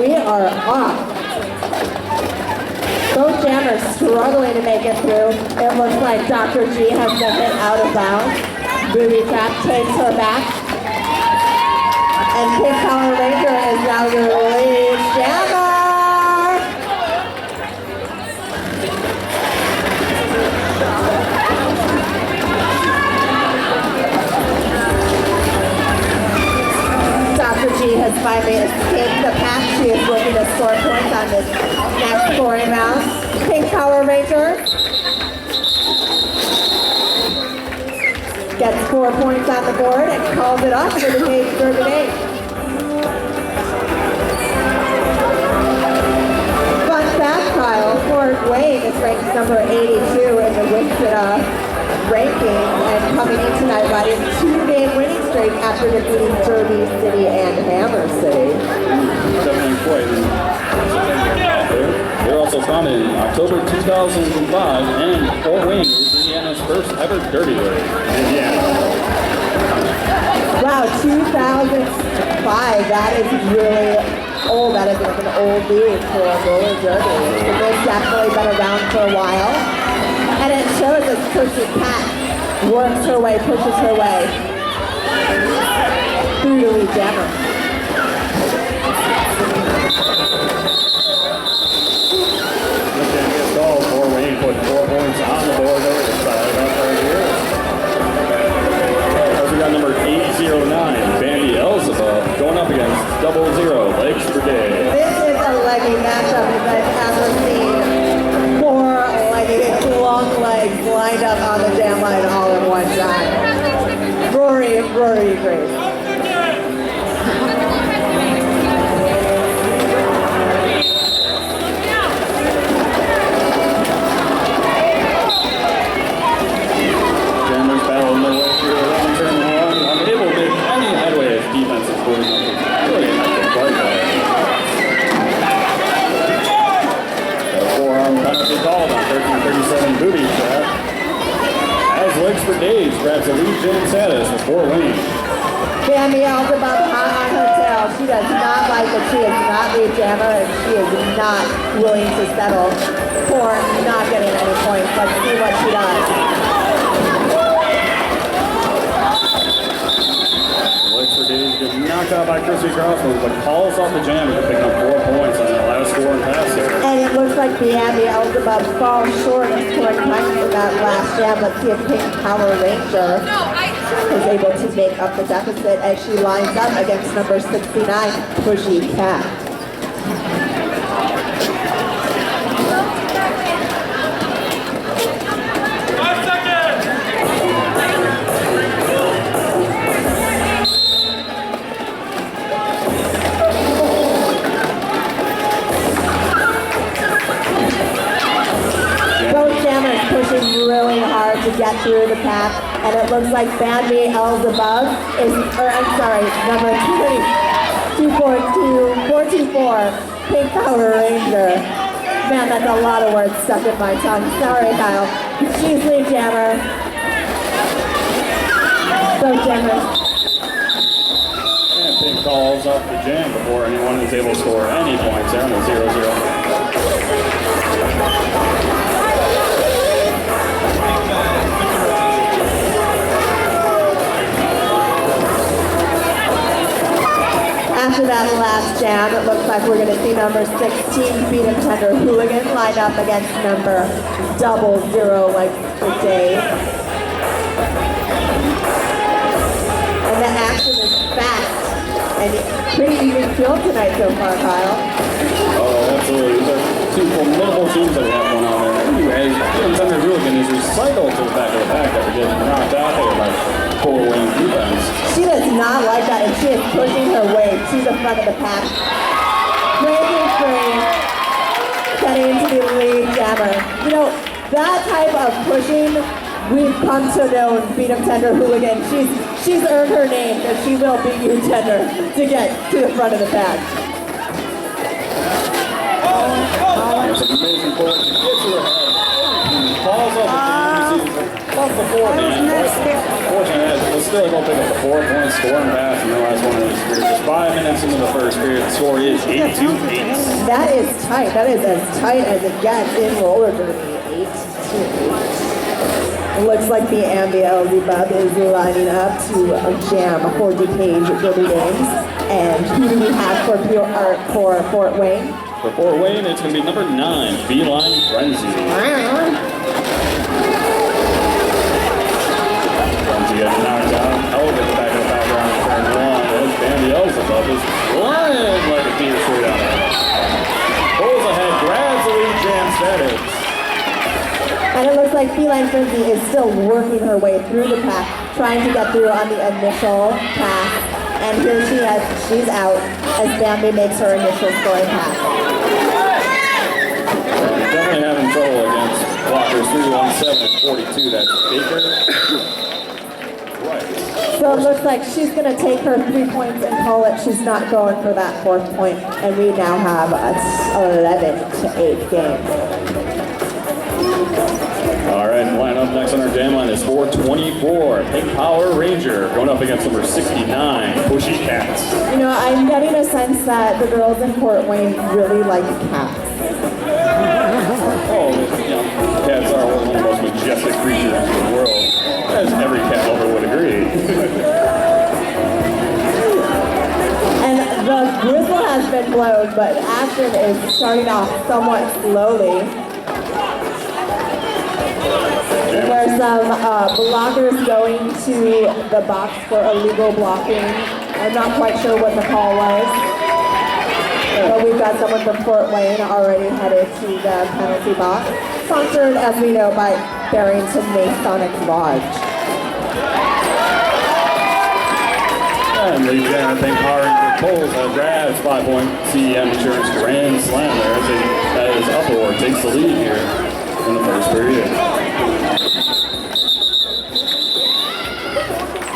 we are off. Both jammers struggling to make it through. It looks like Dr. G has been hit out of bounds. Booby Trap takes her back. And Pink Power Ranger is now your lead jammer. Dr. G has finally escaped the pack. She is looking to score points on this next scoring round. Pink Power Ranger gets 4 points on the board and calls it off for the page 38. Fun fact, Kyle, Fort Wayne is ranked number 82 in the Wichita ranking and coming in tonight riding 2-game winning streak after defeating Derby City and Hammer City. Definitely quite. They're also founded in October 2005, and Fort Wayne is Indiana's first ever Derby race. Wow, 2005, that is really old. That is like an old league for a roller derby. They've definitely been around for a while. And it shows as Chrissy Cat works her way, pushes her way through the lead jammer. Fort Wayne put 4 points on the board there. Excited up right here. We got number 809, Bandy Elzebub, going up against 00 Lakes Brigade. This is a leggy matchup if I've ever seen. 4 leggy, long legs lined up on the jam line all at one time. Rory agrees. Booby Trap as Lakes Brigade grabs a lead jam status with Fort Wayne. Bambi Elzebub hot on her tail. She does not like that she is not lead jammer and she is not willing to settle for not getting any points. Let's see what she does. Lakes Brigade gets knocked out by Chrissy Crossland, but calls off the jam to pick up 4 points on that last score and pass there. And it looks like Bambi Elzebub falls short of scoring points for that last jam. Let's see if Pink Power Ranger is able to make up the deficit as she lines up against number 69, Pushy Cat. Pushing really hard to get through the pack, and it looks like Bambi Elzebub is, number 424, Pink Power Ranger. Man, that's a lot of words stuck in my tongue. Sorry, Kyle. She's lead jammer. Both jammers. And Pink calls off the jam before anyone is able to score any points there on the 0-0. After that last jam, it looks like we're going to see number 16, Beat 'em Tender Hooligan, lined up against number 00 Lakes Brigade. And the action is fast and pretty even field tonight so far, Kyle. Oh, absolutely. These are two formidable teams that we have going on there. Beat 'em Tender Hooligan is recycled to the back of the pack after getting knocked out there by Fort Wayne defense. She does not like that, and she is pushing her way to the front of the pack. Breaking free, getting into the lead jammer. You know, that type of pushing, we've come to know Beat 'em Tender Hooligan. She's earned her name, and she will beat you tender to get to the front of the pack. There's an amazing pull. She gets to her head. Falls off the jam. Off the forehand. Unfortunately, still able to pick up the 4-point scoring pass in the last one of this period. Just 5 minutes into the first period, the score is 8-8. That is tight. That is as tight as it gets in roller derby. 8-8. It looks like the Beelzebub is lining up to jam for Dupage Derby games. And who do we have for Fort Wayne? For Fort Wayne, it's going to be number 9, Feline Frenzy. Frenzy gets knocked out. Oh, gets back in the background in turn 1. As Beelzebub is flying like a deer straight out. Pulls ahead, grabs the lead, jam status. And it looks like Feline Frenzy is still working her way through the pack, trying to get through on the initial pass. And here she's out as Bambi makes her initial scoring pass. Definitely having trouble against blockers 317 and 42. That's Baker. Right. So it looks like she's going to take her 3 points and call it. She's not going for that 4th point. And we now have a 11-8 game. All right, line up next on our jam line is 424, Pink Power Ranger, going up against number 69, Pushy Cats. You know, I'm getting a sense that the girls in Fort Wayne really like cats. Oh, you know, cats are one of the most majestic creatures in the world, as every cat lover would agree. And the whistle has been blown, but action is starting off somewhat slowly. There's some blockers going to the box for illegal blocking. I'm not quite sure what the call was. But we've got someone from Fort Wayne already headed to the penalty box. Sponsored, as we know, by Barrington Masonic Lodge. And the Pink Power Ranger pulls a grabs 5-point CEM Insurance Grand Slam there as Upper takes the lead here in the first period.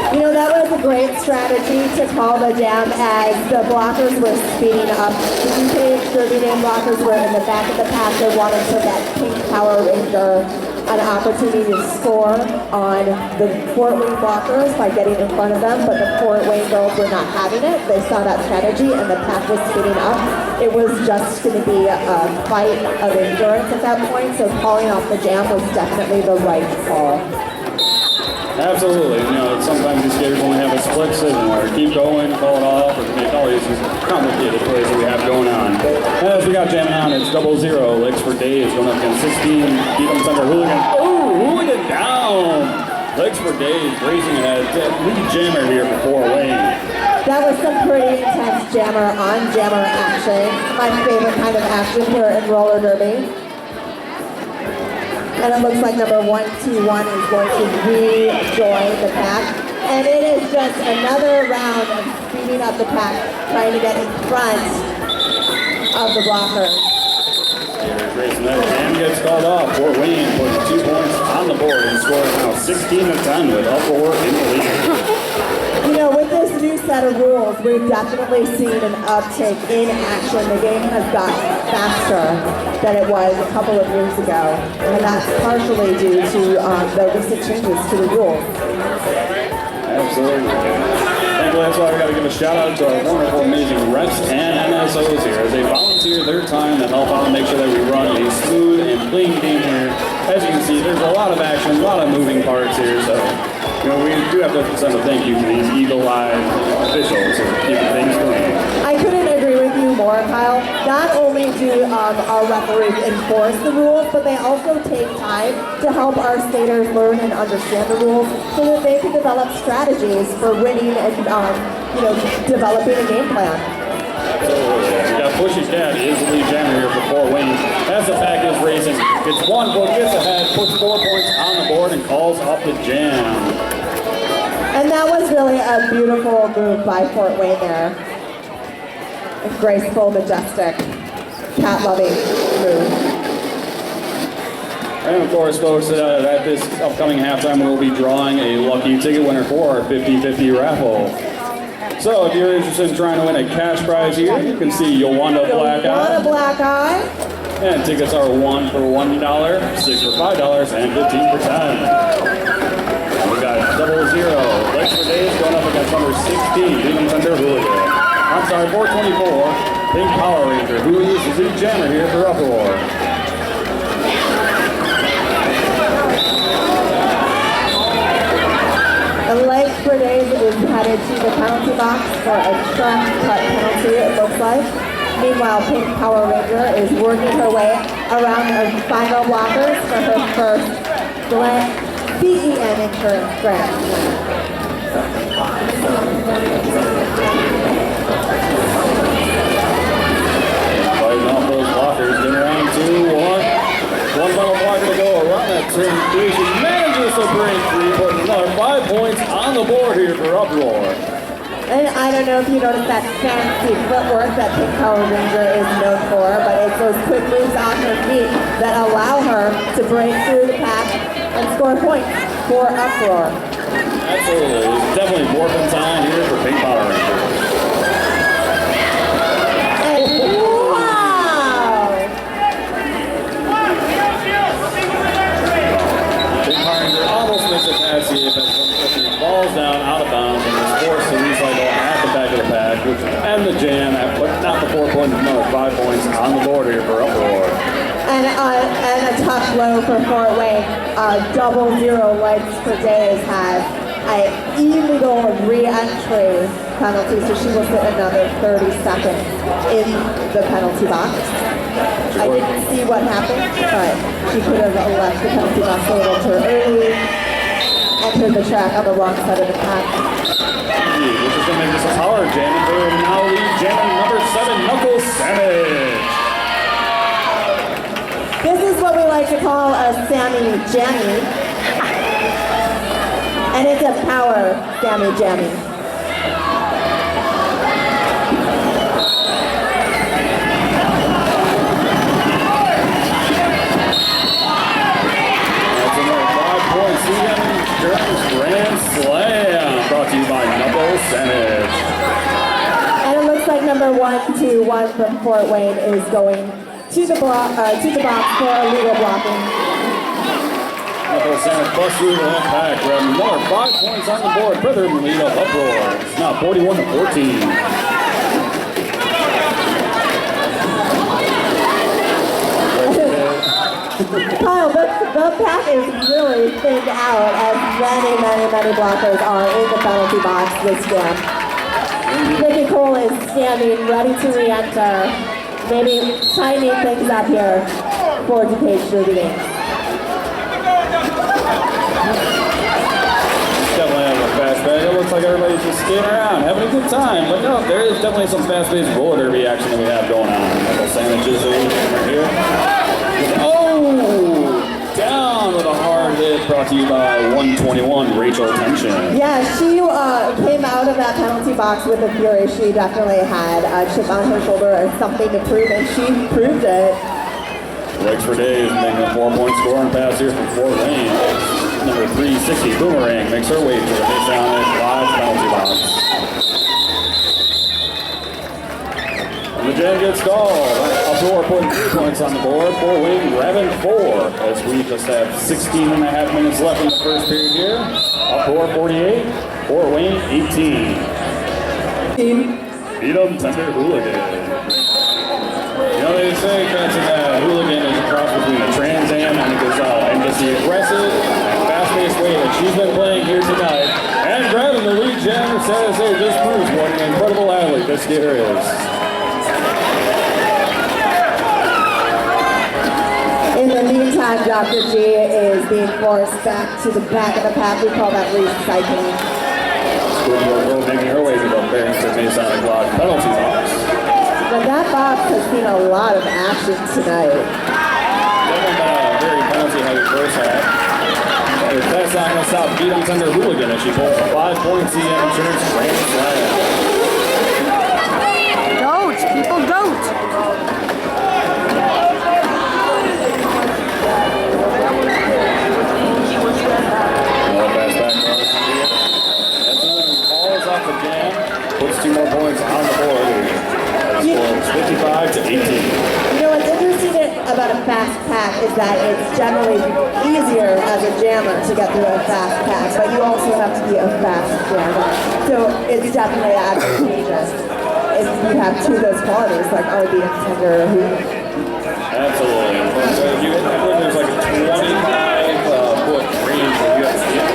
You know, that was a great strategy to call the jam as the blockers were speeding up. The Dupage Derby Dam blockers were in the back of the pack. They wanted to get Pink Power Ranger an opportunity to score on the Fort Wayne blockers by getting in front of them, but the Fort Wayne girls were not having it. They saw that strategy and the pack was speeding up. It was just going to be a fight of endurance at that point, so calling off the jam was definitely the right call. Absolutely. You know, sometimes these skaters only have a split decision where keep going, call it off, or make all these complicated plays that we have going on. As we got jamming on, it's 0-0. Licks for Days going up against 16. Becomes under Hooligan. Ooh, Hooligan down. Licks for Days racing ahead. Lead jammer here for Fort Wayne. That was some pretty intense jammer on jammer action. My favorite kind of action here in roller derby. And it looks like number 121 is going to rejoin the pack. And it is just another round of speeding up the pack, trying to get in front of the blockers. Skaters racing that jam gets called off. Fort Wayne puts 2 points on the board and scores now 16-10 with Upper in the lead. You know, with this new set of rules, we've definitely seen an uptick in action. The game has gotten faster than it was a couple of years ago, and that's partially due to the recent changes to the rules. Absolutely. Thankfully, that's why we got to give a shout out to our wonderful, amazing reps and MSOs here as they volunteer their time to help out and make sure that we run a smooth and clean game here. As you can see, there's a lot of action, a lot of moving parts here, so you know, we do have to send a thank you to these eagle-eyed officials for keeping things clean. I couldn't agree with you more, Kyle. Not only do our referees enforce the rules, but they also take time to help our skaters learn and understand the rules so that they can develop strategies for winning and, you know, developing a game plan. Absolutely. We got Pushy Cat is the lead jammer here for Fort Wayne. As the pack is racing, gets one foot, gets ahead, puts 4 points on the board, and calls off the jam. And that was really a beautiful move by Fort Wayne there. A graceful, majestic, cat-loving move. And of course, folks, at this upcoming halftime, we'll be drawing a lucky ticket winner for our 50-50 raffle. So if you're interested in trying to win a cash prize here, you can see Yolanda Black Eye. Yolanda Black Eye. And tickets are 1 for $1, 6 for $5, and 15 for $10. And we got double zero. Legs for days going up against number 16, Demon Thunder Hooligan. I'm sorry, 424, Pink Power Ranger, who is the lead jammer here for Uproar. The leg for days is headed to the penalty box for a track cut penalty, it looks like. Meanwhile, Pink Power Ranger is working her way around her final blockers for her first BEN in her grand slam. Fighting off those blockers, getting around 2-1. One final blocker to go around that turn. She manages to break three, putting another 5 points on the board here for Uproar. And I don't know if you noticed that fancy footwork that Pink Power Ranger is known for, but it's those quick moves on her feet that allow her to break through the pack and score points for Uproar. Absolutely. It's definitely morphin' time here for Pink Power Ranger. And wow! Pink Power Ranger almost makes a pass here, but he falls down out of bounds and is forced to recycle at the back of the pack, which and the jam, but not the 4 points, another 5 points on the board here for Uproar. And a tough blow for Fort Wayne. Double zero legs for days has an illegal re-entry penalty, so she will sit another 30 seconds in the penalty box. I didn't see what happened, but she could have left the penalty box a little too early, entered the track on the wrong side of the pack. Which is going to make this a power jam for now lead jammer number 7, Knuckles Savage. This is what we like to call a Sammy Jammy. And it's a power Sammy Jammy. That's another 5 points. Grand Slam brought to you by Knuckles Savage. And it looks like number 121 from Fort Wayne is going to the box for illegal blocking. Knuckles Savage busts through the left pack, grabbing another 5 points on the board, further in the lead of Uproar. It's now 41-14. Kyle, the pack is really thinned out as many blockers are in the penalty box this jam. Vicky Cole is standing ready to re-enter, maybe tightening things up here for Dupage Shooting. Definitely having a fast bag. It looks like everybody's just skating around, having a good time. But no, there is definitely some fast-paced roller derby action that we have going on. Knuckles Sandwiches right here. Oh! Down with a hard hit brought to you by 121, Rachel Tension. Yeah, she came out of that penalty box with a fury. She definitely had a chip on her shoulder and something to prove, and she proved it. Legs for days, making a 4-point scoring pass here from Fort Wayne. Number 360, Boomerang, makes her way to the face-down live penalty box. And the jam gets stalled. Uproar putting 3 points on the board. Fort Wayne grabbing 4, as we just have 16.5 minutes left in the first period here. Uproar 48, Fort Wayne 18. Beat 'em Thunder Hooligan. You know, they say catching a hooligan is a cross between a Trans Am and a Gazelle, and just the aggressive and fast-paced way that she's been playing here tonight, and grabbing the lead jammer, San Jose just proves what an incredible athlete this skater is. In the meantime, Dr. G is being forced back to the back of the pack. We call that recycling. Schoolboy making her way to the Barrington Masonic Lodge penalty box. But that box has seen a lot of action tonight. Definitely been a very penalty-heavy first half. That's not going to stop Beat 'em Thunder Hooligan as she pulls 5 points in insurance grand slam. Don't! People don't! Another pass back across here. That's another calls off the jam. Puts 2 more points on the board. Scores 55-18. You know what's interesting about a fast pack is that it's generally easier as a jammer to get through a fast pack, but you also have to be a fast jammer. So it's definitely advantageous if you have two of those qualities, like RB and Tender. Absolutely. There's like a 25-foot range that you have to get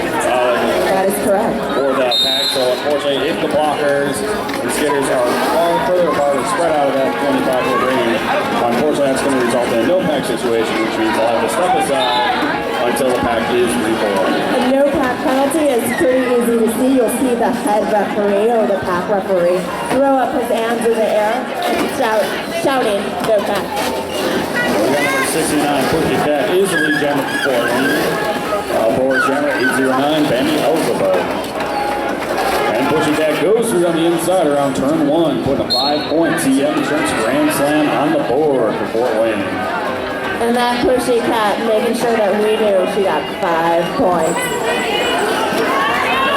That is correct. for that pack. So unfortunately, if the blockers and skidders are far further apart or spread out of that 25-foot range, unfortunately that's going to result in a no pack situation, which means I'll have to step aside until the pack is reformed. A no pack penalty is pretty easy to see. You'll see the head referee or the pack referee throw up his hands in the air and shouting no pack. Number 69, Pushy Cat is the lead jammer for Boris Jammer, 809, Bandy Elzebo. And Pushy Cat goes through on the inside around turn 1, putting a 5-point CM Insurance Grand Slam on the board for Fort Wayne. And that Pushy Cat making sure that we knew she got 5 points.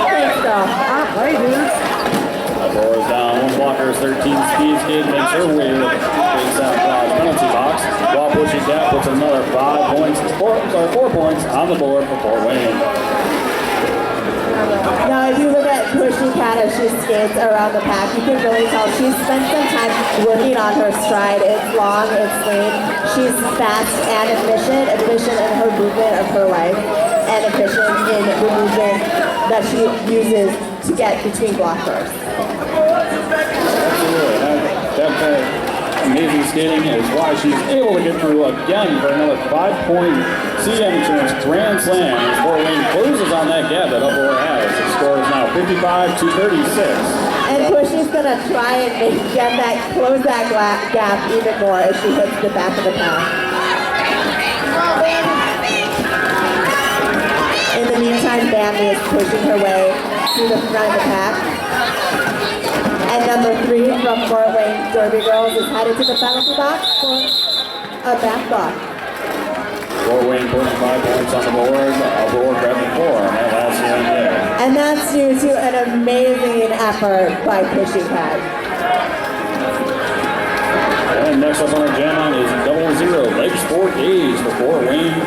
Thanks, girl. Hey, dude. Boris down, one blocker, 13 speed skid, makes her way to the big Santa Claus penalty box. While Pushy Cat puts another 5 points, 4 points on the board for Fort Wayne. Now, if you look at Pushy Cat as she skates around the pack, you can really tell she's spent some time working on her stride. It's long, it's lean. She's fast and efficient in her movement of her legs, and efficient in the movement that she uses to get between blockers. Absolutely. That amazing skating is why she's able to get through again for another 5-point CM Insurance Grand Slam as Fort Wayne closes on that gap that Upper has. The score is now 55-36. And Pushy's gonna try and close that gap even more as she hits the back of the pack. In the meantime, Bambi is pushing her way through the front of the pack. And number 3 from Fort Wayne Derby Girls is headed to the penalty box for a back block. Fort Wayne putting 5 points on the board. Upper grabbing 4 on that last one there. And that's due to an amazing effort by Pushy Cat. And next up on our jam line is 00 Leg Sport Days for Fort Wayne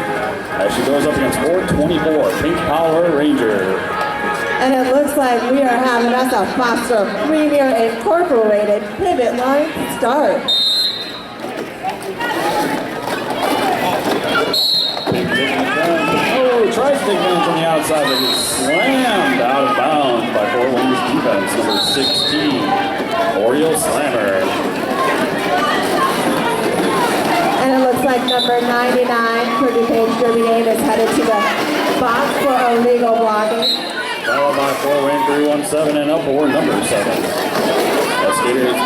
as she goes up against 424 Pink Power Ranger. And it looks like we are having us a Foster Premier Incorporated pivot line start. Oh, tries to take advantage on the outside, but gets slammed out of bounds by Fort Wayne's defense, number 16, Oriole Slammer. And it looks like number 99 for Dupage Derby Game is headed to the box for illegal blocking. Followed by Fort Wayne 317 and up for number 7. That skaters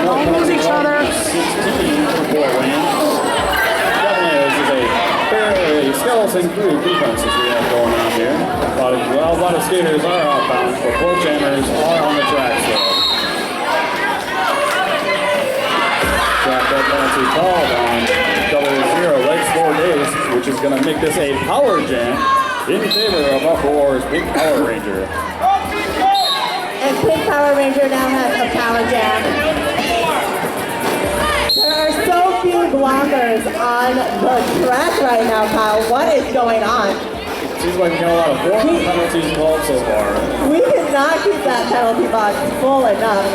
Don't lose each other. 16 for Fort Wayne. Definitely this is a fairly skeleton crew defenses we have going on here. A lot of skaters are outbound, but both jammers are on the track still. Track that penalty called on 00 Leg Sport Days, which is going to make this a power jam in favor of Upper War's Pink Power Ranger. And Pink Power Ranger now has a power jam. There are so few blockers on the track right now, Kyle. What is going on? It seems like we got a lot of formal penalties called so far. We cannot keep that penalty box full enough.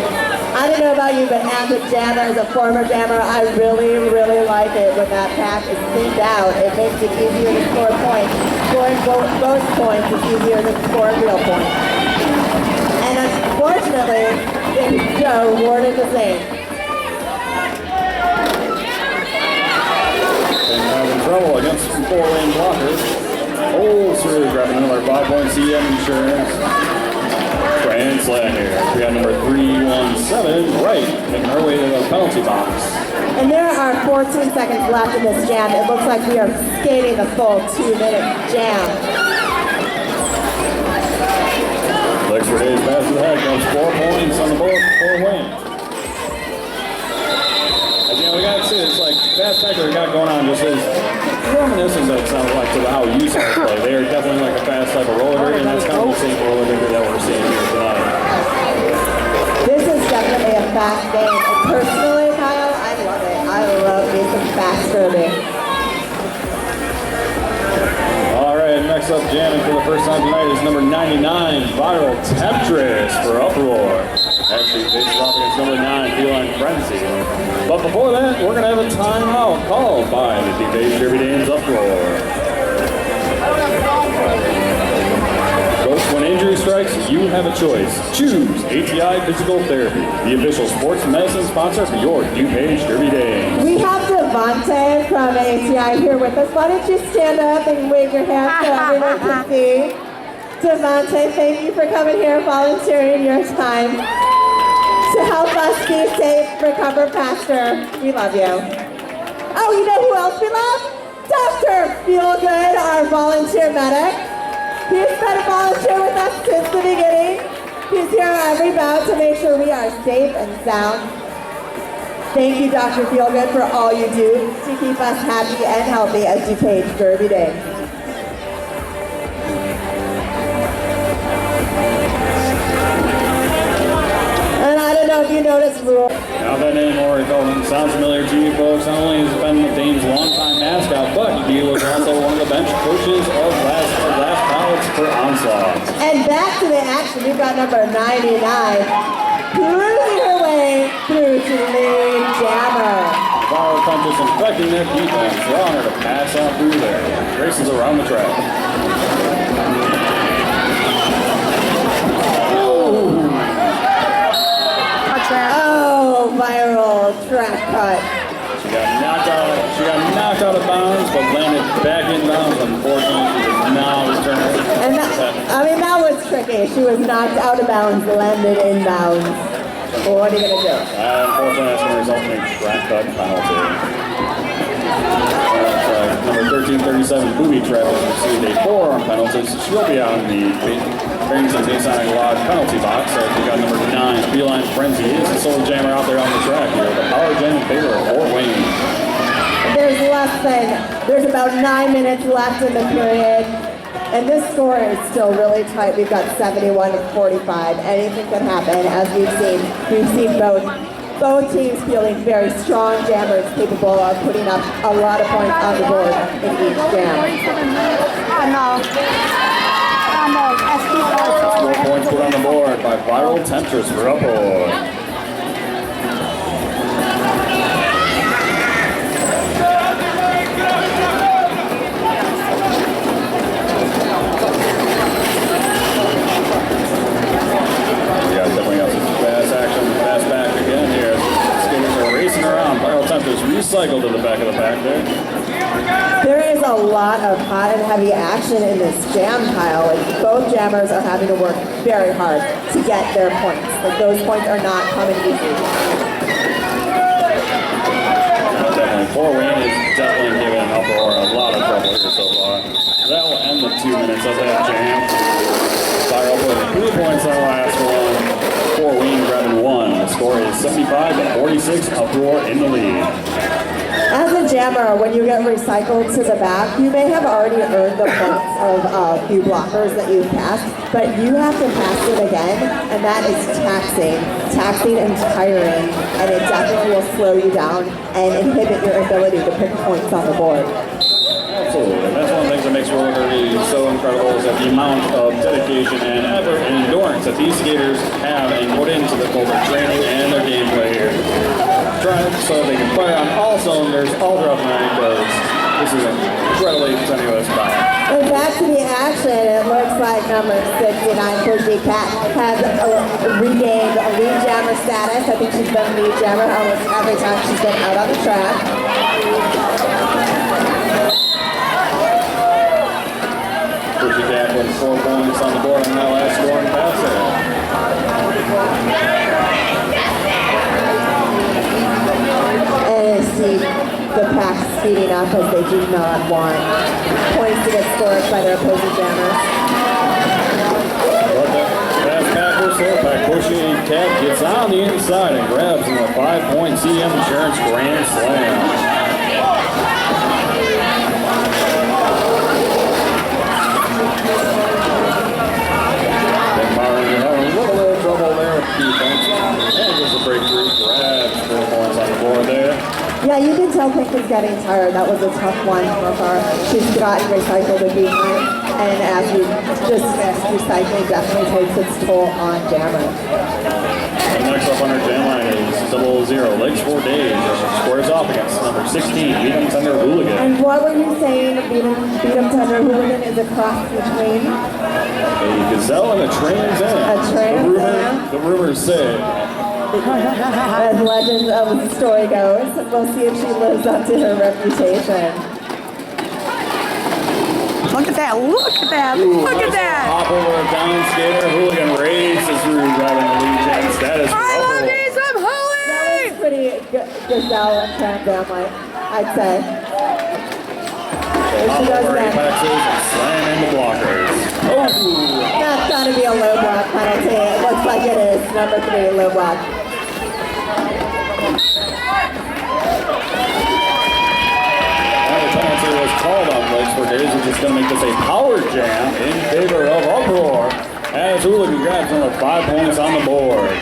I don't know about you, but as a jammer, as a former jammer, I really, really like it when that pack is thinned out. It makes it easier to score points. Scoring both points is easier than scoring real points. And unfortunately, things go rewarded the same. And having trouble against some 4-lane blockers. Oh, sir, grabbing another 5-point CM Insurance Grand Slam here. We got number 317, right, making her way to the penalty box. And there are 14 seconds left in this jam. It looks like we are skating the full 2-minute jam. Legs for days, pass to the head, comes 4 points on the board for Fort Wayne. As you know, we got to see, it's like fast packer we got going on just is reminiscent that sounds like to how you saw play. They are definitely like a fast type of roller derby, and that's kind of the same roller derby that we're seeing here tonight. This is definitely a fast game. And personally, Kyle, I love it. I love me some fast serving. All right, next up jamming for the first time tonight is number 99, Viral Temptress for Uproar. Actually faces off against number 9, Feline Frenzy. But before that, we're going to have a timeout called by the Dupage Derby Dames Uproar. Folks, when injury strikes, you have a choice. Choose ATI Physical Therapy, the official sports medicine sponsor for your Dupage Derby Dames. We have Devontae from ATI here with us. Why don't you stand up and wave your hand so everyone can see? Devontae, thank you for coming here, volunteering your time to help us be safe, recover faster. We love you. Oh, you know who else we love? Dr. Feelgood, our volunteer medic. He's been a volunteer with us since the beginning. He's here every bout to make sure we are safe and sound. Thank you, Dr. Feelgood, for all you do to keep us happy and healthy at Dupage Derby Day. And I don't know if you noticed, Rule. Now that name Rory Feldman sounds familiar to you folks. Not only has he been the Dame's longtime mascot, but he was also one of the bench coaches of last Pilots for Onslaught. And back to the action, we've got number 99, cruising her way through to the lead jammer. Viral Temptress infecting that defense, allowing her to pass on through there. Races around the track. Oh, viral track cut. She got knocked out of bounds, but landed back in bounds. Unfortunately, she did not return. And that was tricky. She was knocked out of bounds, landed in bounds. Well, what are you going to do? Unfortunately, that's going to result in a track cut penalty. Number 1337, Booby Travis received a forearm penalty, so she'll be on the Barrington Masonic Lodge penalty box. So we got number 9, Feline Frenzy, is the sole jammer out there on the track here. The power gen in favor of Fort Wayne. There's about 9 minutes left in the period, and this score is still really tight. We've got 71-45. Anything can happen, as we've seen both teams fielding very strong jammers capable of putting up a lot of points on the board in each jam. More points put on the board by Viral Temptress for Uproar. Recycled to the back of the pack there. There is a lot of hot and heavy action in this jam pile. Like, both jammers are having to work very hard to get their points. Like, those points are not coming easy. Definitely. Fort Wayne is definitely giving Uproar a lot of trouble here so far. That will end the 2 minutes of that jam. Viral put 3 points on the last one. Fort Wayne grabbing 1. The score is 75-46. Uproar in the lead. As a jammer, when you get recycled to the back, you may have already earned the points of a few blockers that you've passed, but you have to pass them again, and that is taxing and tiring, and it definitely will slow you down and inhibit your ability to pick points on the board. Absolutely. That's one of the things that makes roller derby so incredible is that the amount of dedication and effort and endurance that these skaters have and put into both their training and their gameplay here. Trying so they can fire on all cylinders all throughout the night because this is an incredibly tenuous bout. And back to the action, it looks like number 69, Pushy Cat, has regained a lead jammer status. I think she's been lead jammer almost every time she's been out on the track. Pushy Cat with 4 points on the board on that last scoring pass there. And see the pack speeding up as they do not want points to get scored by their opposing jammers. But that pack or so pack, Pushy Cat gets on the inside and grabs in a 5-point CM Insurance Grand Slam. Defense. And just a breakthrough, grabs 4 points on the board there. Yeah, Yeah, you can tell Pink is getting tired. That was a tough one for her. She's gotten recycled a few times, and as we discussed, recycling definitely takes its toll on Jammer. Next up on our jam line is 00 Lakes 4 Days. Squares off against number 16, Beat 'em Tender Hooligan. And what were you saying? Beat 'em Tender Hooligan is a cross between A gazelle and a Trans Am. A Trans Am? The rumors say. as legend of the story goes. We'll see if she lives up to her reputation. Look at that, look at that, Ooh, look at nice that. Hop over a down skater. Hooligan races through grabbing the lead chance. That is I love trouble. me some That Holy! was pretty gazelle and Trans Am, I'd say. There she Hop goes over again. apexes and slam into blockers. Oh! That's gotta be a low block penalty. It looks like it is. Number 3, low block. The penalty was called on Lakes 4 Days, which is going to make this a power jam in favor of Uproar. As Hooligan grabs another 5 points on the board.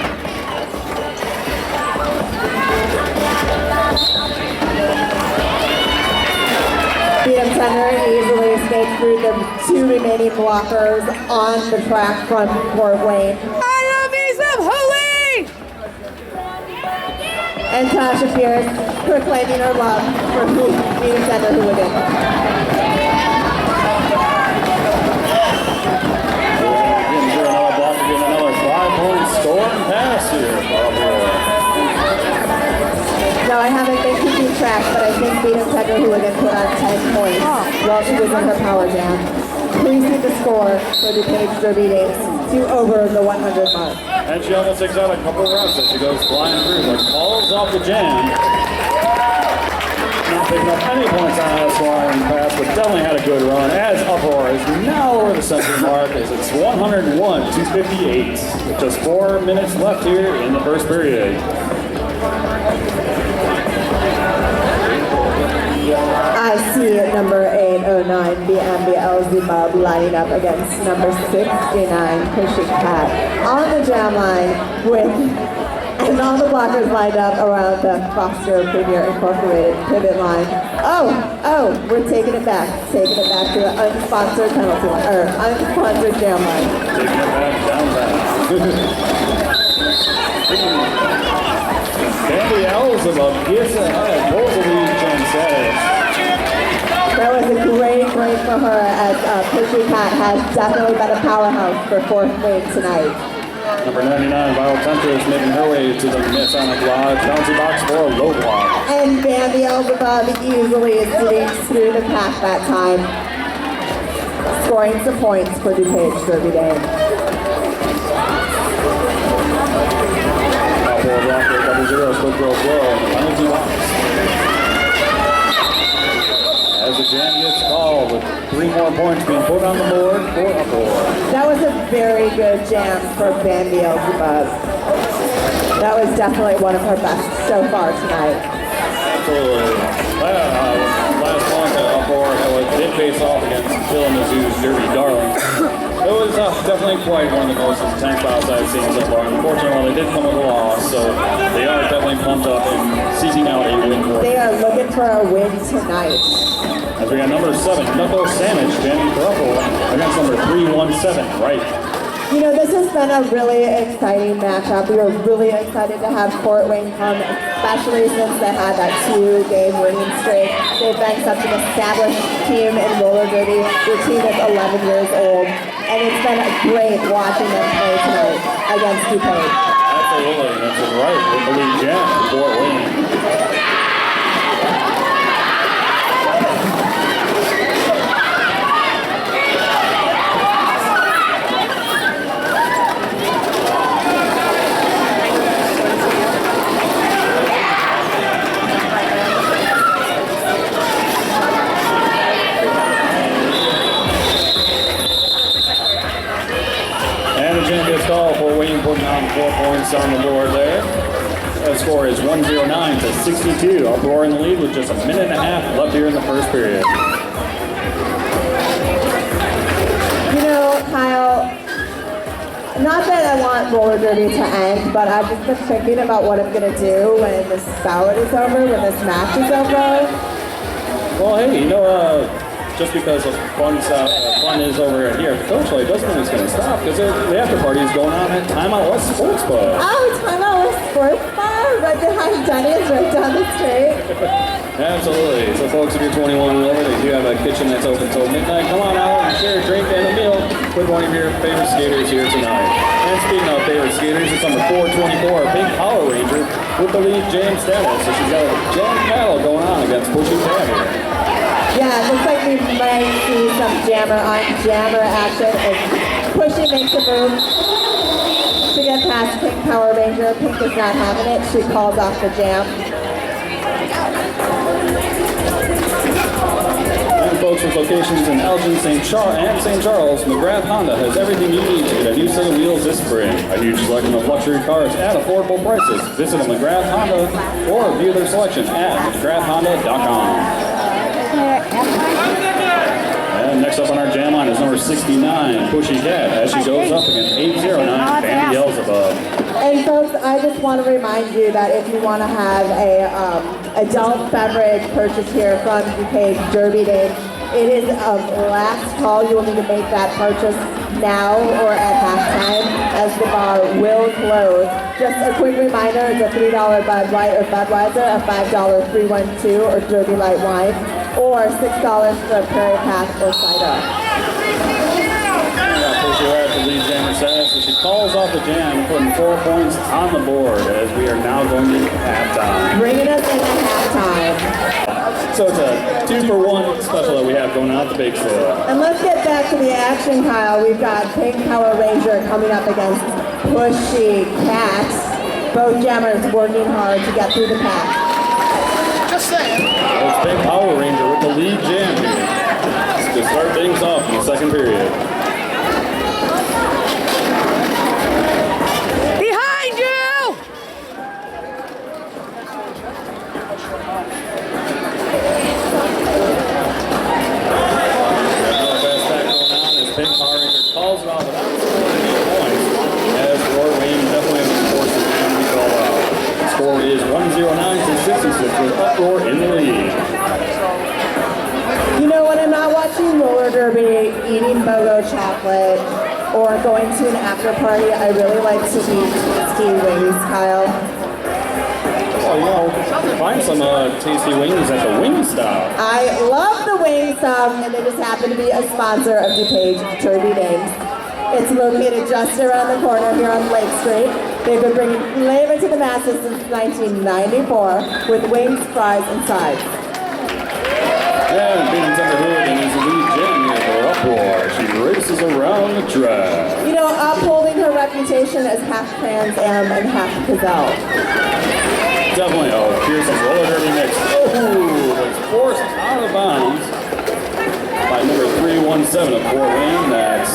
Beat 'em Tender easily escaped through the 2 remaining blockers on the track from Fort Wayne. I love me some Holy! And Tasha Pierce proclaiming her love for Beat 'em Tender Hooligan. Getting through another block, getting another 5-point score and pass here for Uproar. Now I haven't been keeping track, but I think Beat 'em Tender Hooligan put on 10 points while she was in her power jam. Please see the score for Dupage Derby Days to over the 100 mark. And she almost takes out a couple reps as she goes flying through, but falls off the jam. Not picking up any points on that scoring pass, but definitely had a good run. As Uproar is now over the century mark, as it's 101-58, with just 4 minutes left here in the first period. I see number 809, Beelzebub, lining up against number 69, Pushing Cat, on the jam line and all the blockers lined up around the Foster Premier Incorporated pivot line. Oh, we're taking it back to the unsponsored penalty line, or unsponsored jam line. Taking it back down Candy Beelzebub gets ahead, pulls the lead, Jen That was a great break for her, as Pushy Cat has definitely been a powerhouse for 4th win tonight. Number 99, Viral Temptress, making her way to the Masonic Lodge bouncy box for a low block. And Bambi Elzebub easily sitting through the pack that time, scoring some points for Dupage Derby Day. Outboard blocker, 00, split row flow, and the penalty box. As the jam gets called, with 3 more points being put on the board for Uproar. That was a very good jam for Bambi Elzebub. That was definitely one of her best so far tonight. Absolutely. Last month at Uproar, it did face off against Kalamazoo's Derby Darling. It was definitely quite one of the most intense bouts I've seen so far. Unfortunately, they did come with a loss, so they are definitely pumped up and seeking out a win for They are looking for a win tonight. As we got number 7, Knuckle Sandwich, jamming for Uproar against number 317, right. You know, this has been a really exciting matchup. We were really excited to have Fort Wayne come, especially since they had that 2-game winning streak. They've been such an established team in roller derby. Their team is 11 years old, and it's been great watching them play tonight against Dupage. Absolutely, that's right, with the lead jam, Fort Wayne. Putting on 4 points on the board there. The score is 109-62. Uproar in the lead with just a minute and a half left here in the first period. You know, Kyle, Not that I want roller derby to end, but I've just been thinking about what I'm gonna do when this bout is over, when this match is over. Well, hey, you know, just because the fun is over here at the coach light doesn't mean it's going to stop, because the after party is going on at Time Out West Sports Bar. Oh, Time Out West Sports Bar, right behind Denny's, right down the street. Absolutely. So folks, if you're 21 and over, they do have a kitchen that's open until midnight. Come on out and share a drink and a meal with one of your favorite skaters here tonight. And speaking of favorite skaters, it's number 424, Pink Power Ranger, with the lead jam status. So she's got a jam battle going on against Pushing Tab here. Yeah, it looks like we might see some jammer on jammer action as Pushing makes a move to get past Pink Power Ranger. Pink is not having it. She calls off the jam. And folks, with locations in Elgin, St. Charles, McGrath Honda has everything you need to get a new set of wheels this spring. A huge selection of luxury cars at affordable prices. Visit a McGrath Honda or view their selection at mcgrathhonda.com. And next up on our jam line is number 69, Pushy Cat, as she goes up against 809, Bambi Beelzebub. And folks, I just want to remind you that if you want to have a adult beverage purchase here from Dupage Derby Day, it is last call. You will need to make that purchase now or at halftime, as the bar will close. Just a quick reminder, it's a $3 Bud Light or Budweiser, a $5 312 or Derby Light wine, or $6 for a Prairie Pack or cider. Pushy has the lead jammer status, so she calls off the jam, putting 4 points on the board as we are now going to halftime. Bringing us into halftime. So it's a 2-for-1 special that we have going on at the bake sale. And let's get back to the action, Kyle. We've got Pink Power Ranger coming up against Pushy Cat. Both jammers working hard to get through the pack. Just saying. It's Pink Power Ranger with the lead jam here to start things off in the second period. Behind you! Pink Power Ranger calls it off without scoring any points, as Roy Wayne definitely forced the jam to be called out. The score is 109-66 with Uproar in the lead. You know, when I'm not watching roller derby, eating BOGO chocolate, or going to an after party, I really like to eat ski wings, Kyle. Oh, you know, find some tasty wings at the Wingstop. I love the Wingstop, and they just happen to be a sponsor of Dupage Derby Days. It's located just around the corner here on Lake Street. They've been bringing flavor to the masses since 1994 with wings, fries, and sides. And beating Tender Hood and his lead jam here for Uproar. She races around the track. You know, upholding her reputation as half Trans Am and half Gazelle. Definitely. Oh, here's some roller derby mix. Oh, it's forced out of bounds by number 317 of Fort Wayne. That's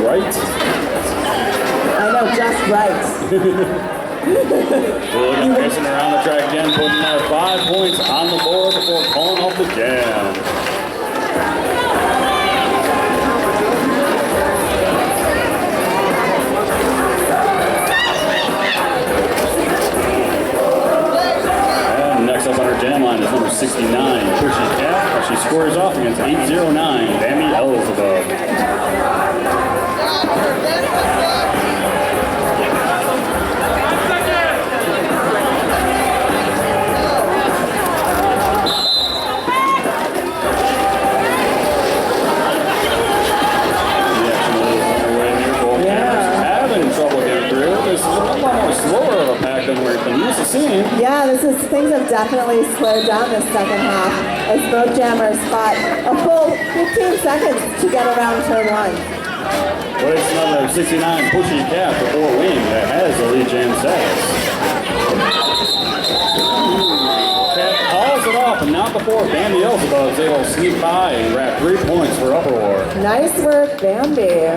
right. I know, just right. Willigan racing around the track again, putting 5 points on the board before calling off the jam. And next up on our jam line is number 69, Pushy Cat. She scores off against 809, Bambi Beelzebub. Slower of a pack than we've been used to seeing. Yeah, things have definitely slowed down this second half as both jammers fought a full 15 seconds to get around turn one. But it's number 69, Pushy Cat for Fort Wayne that has the lead jam status. Cat calls it off, and not before Bambi Beelzebub is able to sneak by and grab 3 points for Uproar. Nice work, Bambi.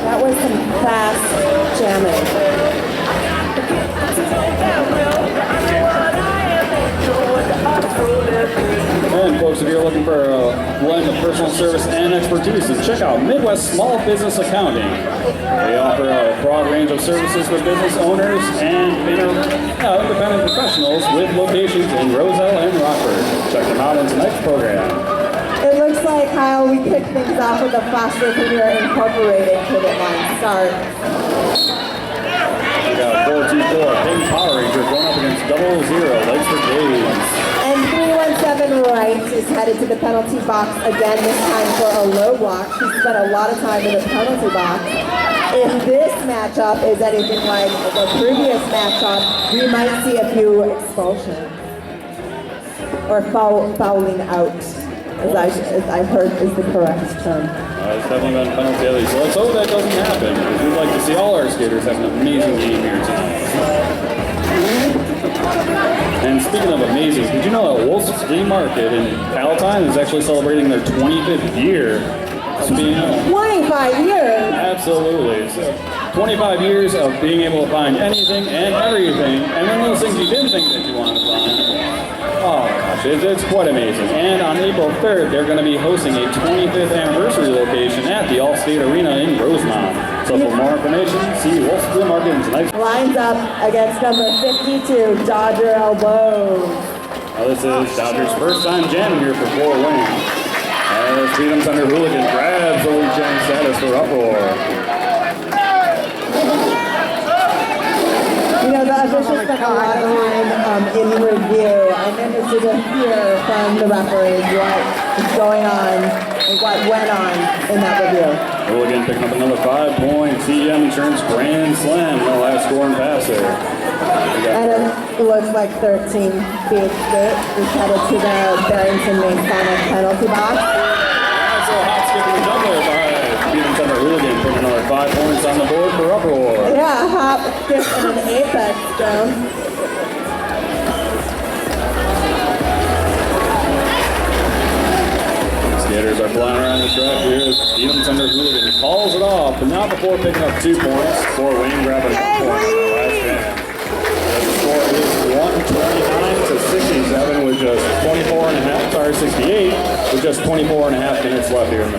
That was some fast jamming. And folks, if you're looking for a blend of personal professional service and expertise, and check out Midwest Small Business Accounting. They offer a broad range of services for business owners and independent professionals with locations in Roselle and Rockford. Check them out in tonight's program. It looks like, Kyle, we kicked things off with the Foster Premier Incorporated pivot line start. We got 4-2-4, Pink Power Ranger going up against 0-0, Lakes for Days. And 317 Wright is headed to the penalty box again, this time for a low block. She spent a lot of time in the penalty box. If this matchup is anything like the previous matchup, we might see a few expulsions. Or fouling out, as I've heard is the correct term. It's definitely been a penalty at least. So let's hope that doesn't happen, because we'd like to see all our skaters have an amazing game here tonight. And speaking of amazing, did you know that Wolf's Flea Market in Palatine is actually celebrating their 25th year? 25 years? Absolutely. So 25 years of being able to find anything and everything, and then those things you didn't think that you wanted to find. Oh gosh, it's quite amazing. And on April 3rd, they're going to be hosting a 25th anniversary location at the Allstate Arena in Rosemont. So for more information, see Wolf's Flea Market in tonight's. Lines up against number 52, Dodger Elbow. Now this is Dodger's first time jamming here for Fort Wayne. As Freedom Thunder Hooligan grabs the lead jam status for Uproar. You know, the officials spent a lot of time in review. I'm interested to hear from the referees what is going on and what went on in that review. Hooligan picking up another 5-point CEM Insurance Grand Slam, the last score and pass there. And it looks like 13 feet is headed to the Barrington Masonic penalty box. Nice little hop, skip, and jump there by Freedom Thunder Hooligan, putting another 5 points on the board for Uproar. Yeah, hop, skip, and an apex down. Skaters are flying around the track here. Freedom Thunder Hooligan calls it off, but not before picking up 2 points. Fort Wayne grabbing 1 point on the last jam. The score is 129-67 with just 68, with just 24 and a half minutes left here in the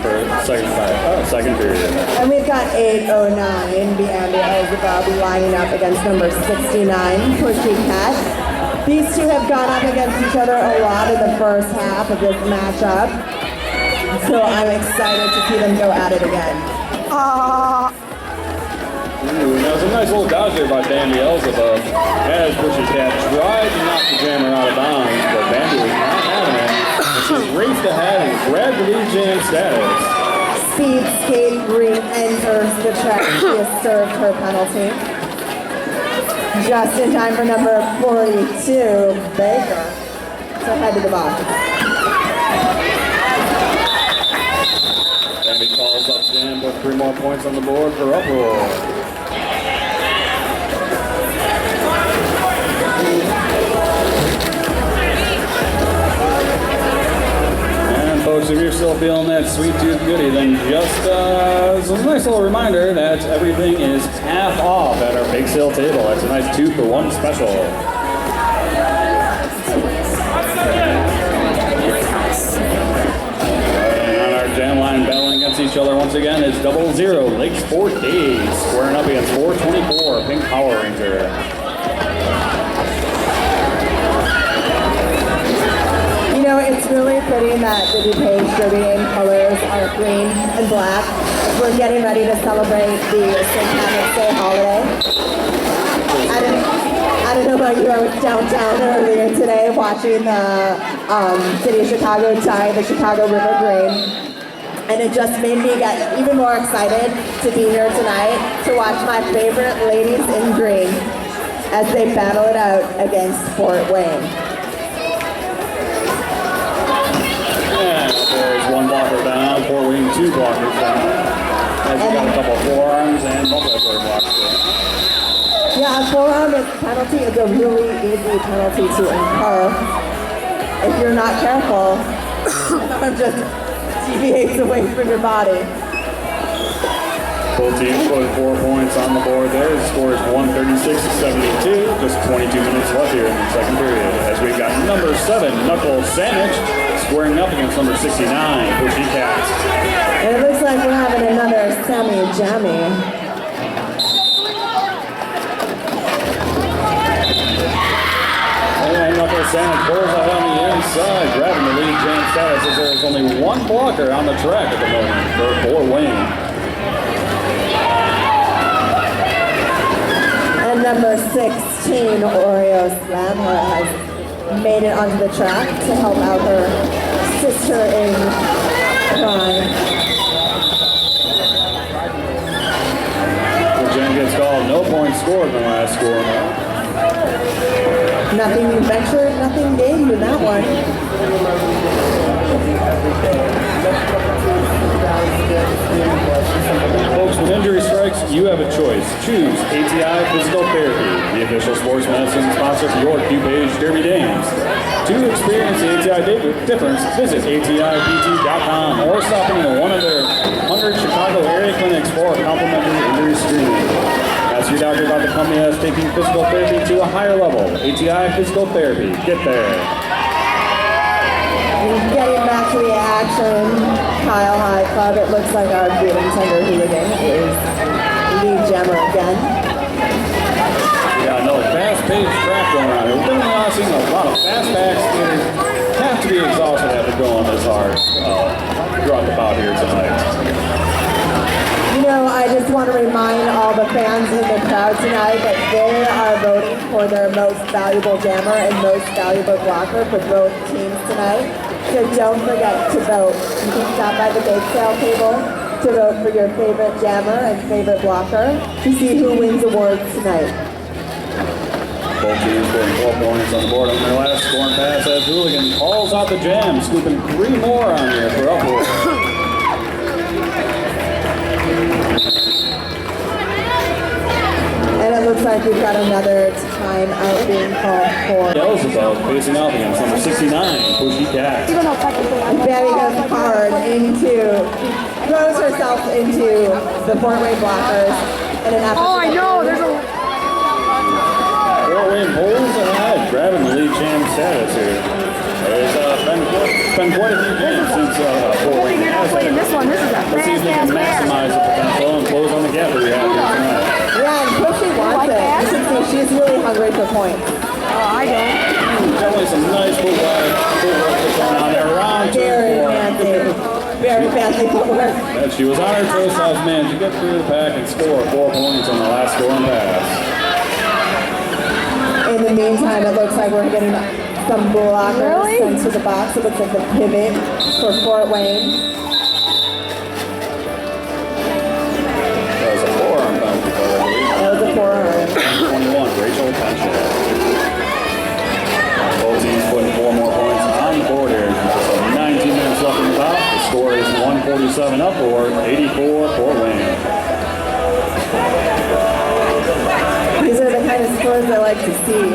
second period. And we've got 809, Biambi Elzebub lining up against number 69, Pushy Cat. These two have gone up against each other a lot in the first half of this matchup. So I'm excited to see them go at it again. Ooh, that was a nice little dodge there by Bambi Elzebub. As Pushy's Cat tried to knock the jammer out of bounds, but Bambi was not having it. And she raced ahead and grabbed the lead jam status. Speed skate green enters the track. She has served her penalty. Just in time for number 42, Baker, to head to the box. Bambi calls up jam, but 3 more points on the board for Uproar. And folks, if you're still feeling that sweet tooth goodie, then just as a nice little reminder that everything is half off at our bake sale table. That's a nice 2-for-1 special. Jam line battling against each other once again is 0-0. Lakes 4 Days squaring up against 424 Pink Power Ranger. You know, it's really pretty that the Dupage derby name colors are green and black. We're getting ready to celebrate the St. Patrick's Day holiday. I don't know about you, I was downtown earlier today watching the city of Chicago dye the Chicago River green. And it just made me get even more excited to be here tonight to watch my favorite ladies in green as they battle it out against Fort Wayne. And there's 1 blocker down, Fort Wayne 2 blockers down. As you got a couple of forearms and multi-player blocks there. Yeah, a forearm penalty is a really easy penalty to incur. If you're not careful, I'm just deviates away from your body. Both teams put 4 points on the board there. The score is 136-72. Just 22 minutes left here in the second period. As we've got number 7, Knuckles Sandwich, squaring up against number 69, Bushy Cat. And it looks like we're having another semi-jammy. And Knuckle Sandwich pulls out on the inside, grabbing the lead jam status as there is only one blocker on the track at the moment for Fort Wayne. And number 16, Oreo Slammer, has made it onto the track to help out her sister in crime. The jam gets called, no points scored in the last score. Nothing ventured, nothing gained in that one. Folks, when injury strikes, you have a choice. Choose ATI Physical Therapy, the official sports medicine sponsor for your Dupage Derby Dames. To experience the ATI difference, visit ATIPT.com or stop into one of their 100 Chicago area clinics for a complimentary injury screening. Ask your doctor about the company that's taking physical therapy to a higher level. ATI Physical Therapy. Get there. Getting back to the action, Kyle High Club, it looks like our beating tender hooligan is lead jammer again. We got another fast-paced track going on here. We've been seeing a lot of fast-back skaters have to be exhausted after going this hard throughout the bout here tonight. You know, I just want to remind all the fans in the crowd tonight that they are voting for their most valuable jammer and most valuable blocker for both teams tonight. So don't forget to vote. You can stop by the bake sale table to vote for your favorite jammer and favorite blocker to see who wins awards tonight. Both teams putting 4 points on the board on their last scoring pass as Hooligan calls out the jam, scooping 3 more on here for upward. And it looks like we've got another timeout being called for. Beelzebub facing off against number 69, Bushy Cat. Betty goes hard throws herself into the Fort Wayne blockers in an effort. Oh, I know. There's a. Fort Wayne pulls ahead, grabbing the lead jam status here. There's been quite a few jams since Fort Wayne You're not has playing it. this one. This is a Let's see if they can maximize the potential and close on the gap that we have here tonight. Yeah, and Pushy wants it. You can see she's really hungry for points. Oh, I don't. Definitely some nice footwork going on there. Around Very fancy. Very fancy footwork. And she was on her toe size man to get through the pack and score 4 points on the last scoring pass. In the meantime, it looks like we're getting some blockers sent to the box. It looks like the pivot for Fort Wayne. That was a forearm penalty, I believe. That was a forearm. 21, Rachel Pension. Both teams putting 4 more points on the board here. So 19 minutes left in the bout. The score is 147 upward, 84 Fort Wayne. These are the kind of scores I like to see.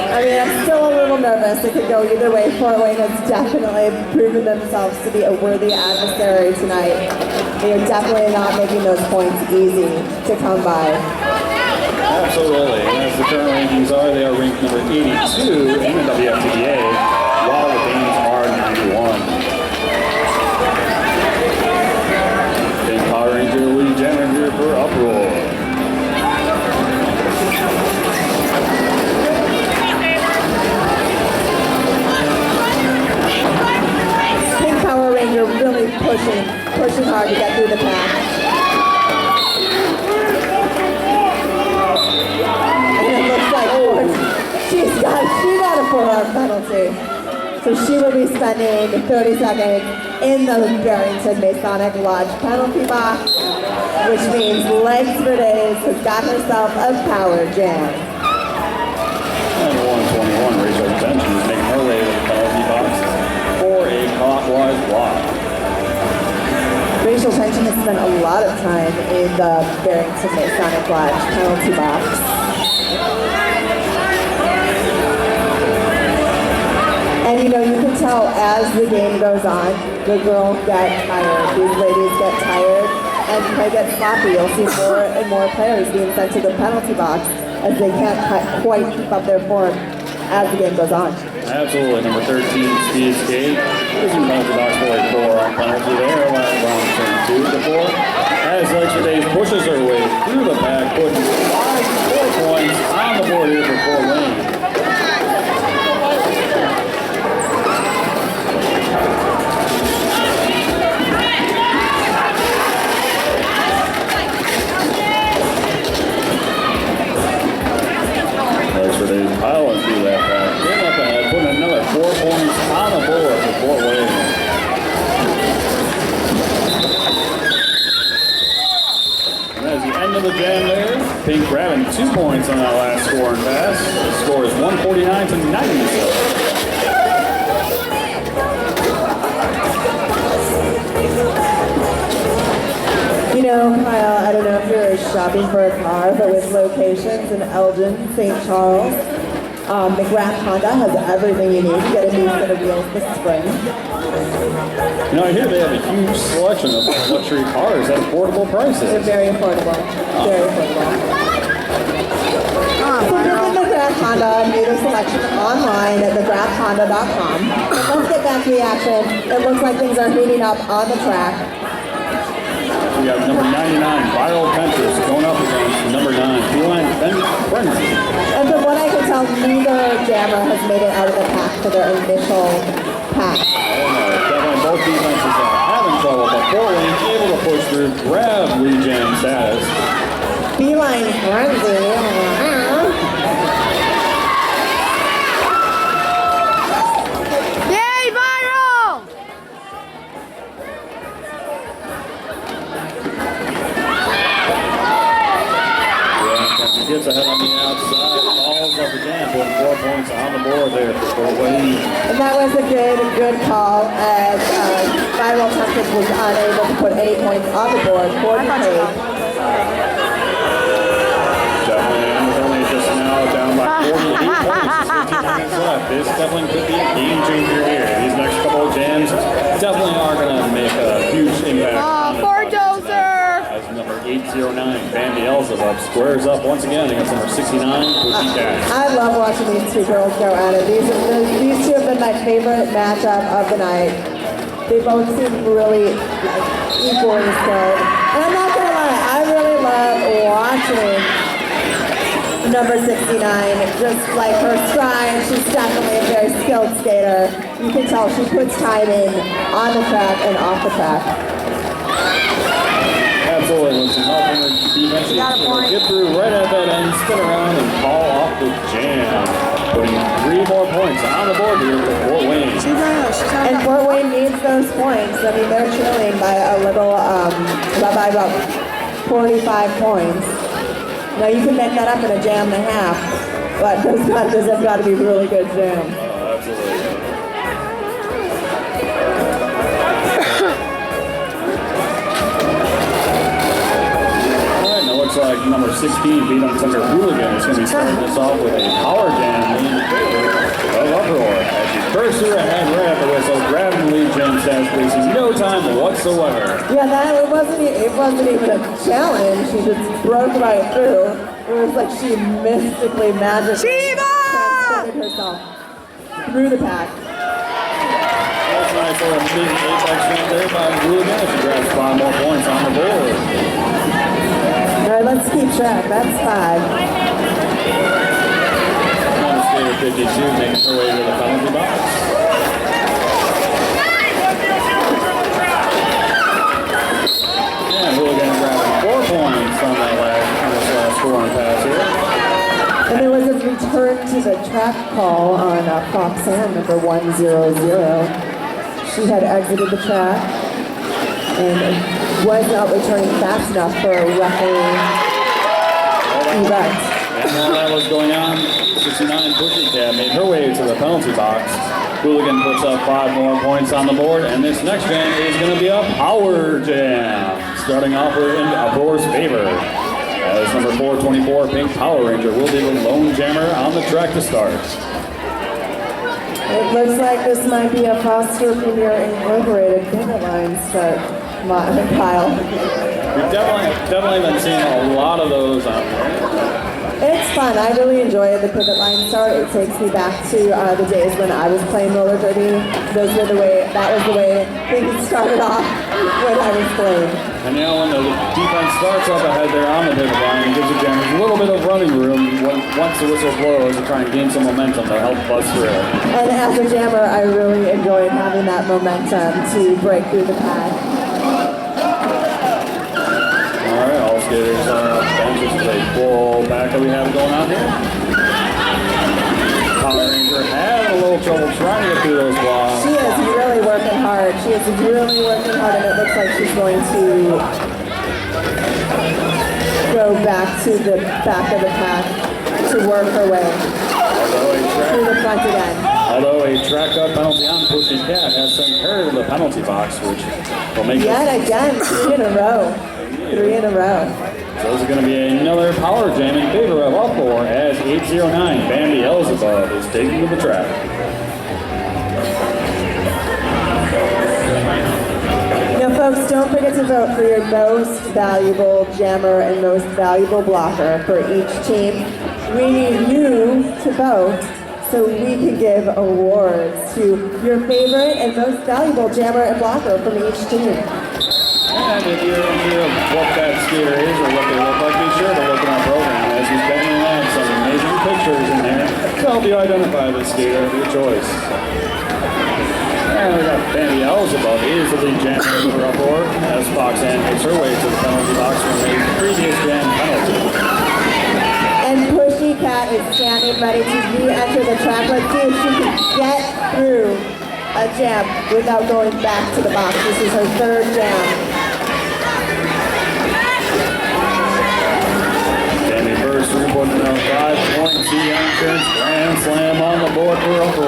I mean, I'm still a little nervous. It could go either way. Fort Wayne has definitely proven themselves to be a worthy adversary tonight. They are definitely not making those points easy to come by. Absolutely. And as the current rankings are, they are ranked number 82 in the WFTDA, while the Danes are 91. Pink Power Ranger lead jammer here for Uproar. Power Ranger really pushing hard to get through the pack. And it looks like she's got a 4-hour penalty. So she will be spending 30 seconds in the Barrington Masonic Lodge penalty box, which means legs for days has got herself a power jam. And 121, Rachel Pension is making her way to the penalty box for a clockwise block. Rachel Pension has spent a lot of time in the Barrington Masonic Lodge penalty box. And you know, you can tell as the game goes on, the girls get tired, these ladies get tired, and they get sloppy. You'll see more and more players being sent to the penalty box as they can't quite keep up their form as the game goes on. Absolutely. Number 13, Speed Skate. Is in penalty box for a 4 on penalty there. Round turn 2 to 4. As Lakeshore Days pushes her way through the back, putting 4 points on the board here for Fort Wayne. Lakeshore Days piling through that back. Getting up ahead, putting another 4 points on the board for Fort Wayne. As the end of the jam there, Pink grabbing 2 points on that last score and pass. The score is 149 to 97. You know, Kyle, I don't know if you're shopping for a car, but with locations in Elgin, St. Charles, McGrath Honda has everything you need to get a new set of wheels this spring. You know, I hear they have a huge selection of luxury cars at affordable prices. They're very affordable. Very affordable. So visit McGrath Honda and view the selection online at McGrathHonda.com. And let's get back to the action. It looks like things are heating up on the track. We have number 99, Viral Pentress, going up against number 9, Beeline Frenzy. And from what I can tell, neither jammer has made it out of the pack for their initial pack. Definitely both defenses are having trouble, but Fort Wayne able to push through, grab lead jam status. Beeline Frenzy. Yay, viral! He gets ahead on the outside, falls off the jam, putting 4 points on the board there for Fort Wayne. And that was a good call as Viral Tempest was unable to put any points on the board for Dupage. Definitely, and with only just now down by 48 points, 15 minutes left. This definitely could be a game changer here. These next couple of jams definitely are going to make a huge impact. Poor Dozer! As number 809, Bambi Elsa up, squares up once again against number 69, Pushy Cat. I love watching these two girls go at it. These two have been my favorite matchup of the night. They both seem really equally skilled. And I'm not gonna lie, I really love watching number 69. Just like her stride, she's definitely a very skilled skater. You can tell she puts time in on the track and off the track. Absolutely, when she's helping her defense, she's going to get through right at that end, spin around, and call off the jam. Putting 3 more points on the board here for Fort Wayne. And Fort Wayne needs those points. I mean, they're trailing by a little, by about 45 points. Now, you can make that up in a jam and a half, but those matches have got to be really good jams. Absolutely. Looks like number 16, Beat on Thunder Hooligan, is going to be starting this off with a power jam in favor of Uproar. As she bursts through ahead right at the whistle, grabbing the lead jam status, wasting no time whatsoever. Yeah, it wasn't even a challenge. She just broke right through. It was like she mystically, magically transported herself through the pack. That's a nice little mid-apex jump there by Hooligan as she grabs 5 more points on the board. All right, let's keep track. That's 5. One skater 52 making her way to the penalty box. And Hooligan grabbing 4 points on this last scoring pass here. And there was a return to the track call on Fox Sam, number 100. She had exited the track and was not returning fast enough for a referee event. And while that was going on, 69 Pushy Cat made her way to the penalty box. Hooligan puts up 5 more points on the board, and this next jam is going to be a power jam. Starting off with in Uproar's favor. As number 424, Pink Power Ranger will be the lone jammer on the track to start. It looks like this might be a Foster Premier Incorporated pivot line start, Kyle. We've definitely been seeing a lot of those out there. It's fun. I really enjoy the pivot line start. It takes me back to the days when I was playing roller derby. That was the way things started off when I was playing. And now when the defense starts up ahead there on the pivot line, it gives the jammers a little bit of running room once the whistle blows to try and gain some momentum to help bust through. And as a jammer, I really enjoyed having that momentum to break through the pad. All right, all skaters are up bench. This is a full back that we have going on here. Power Ranger having a little trouble trying to get through those blocks. She is really working hard. She is really working hard, and it looks like she's going to go back to the back of the pack to work her way through the front again. Although a track out penalty on Pushy Cat has sent her to the penalty box, which will make Yet again, 3 in a row. 3 in a row. So this is going to be another power jam in favor of up 4 as 809 Bambi Elzebub is taking to the track. Now folks, don't forget to vote for your most valuable jammer and most valuable blocker for each team. We need you to vote so we can give awards to your favorite and most valuable jammer and blocker from each team. And if you're unsure of what that skater is or what they look like, be sure to look at our program as we've definitely have some amazing pictures in there to help you identify the skater of your choice. And we got Bambi Elzebub is the lead jammer for up 4 as Foxanne makes her way to the penalty box from a previous jam penalty. And Pushy Cat is standing ready to re-enter the track. Let's see if she can get through a jam without going back to the box. This is her 3rd jam. Bambi first reporting out 5 points. The entrance grand slam on the board for up 4.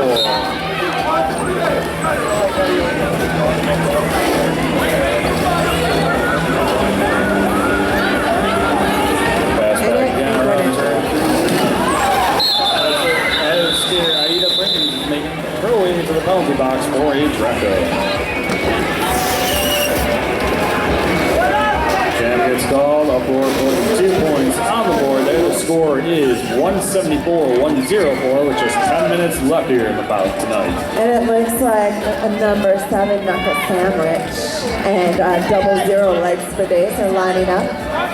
Pass back again around her. As skater Aida Brinton is making her way to the penalty box for a Draco. Jam gets called, up 4 for 2 points on the board. There the score is 174-104 with just 10 minutes left here in the bout tonight. And it looks like a number 7 knuckle sandwich and 00 legs for days are lining up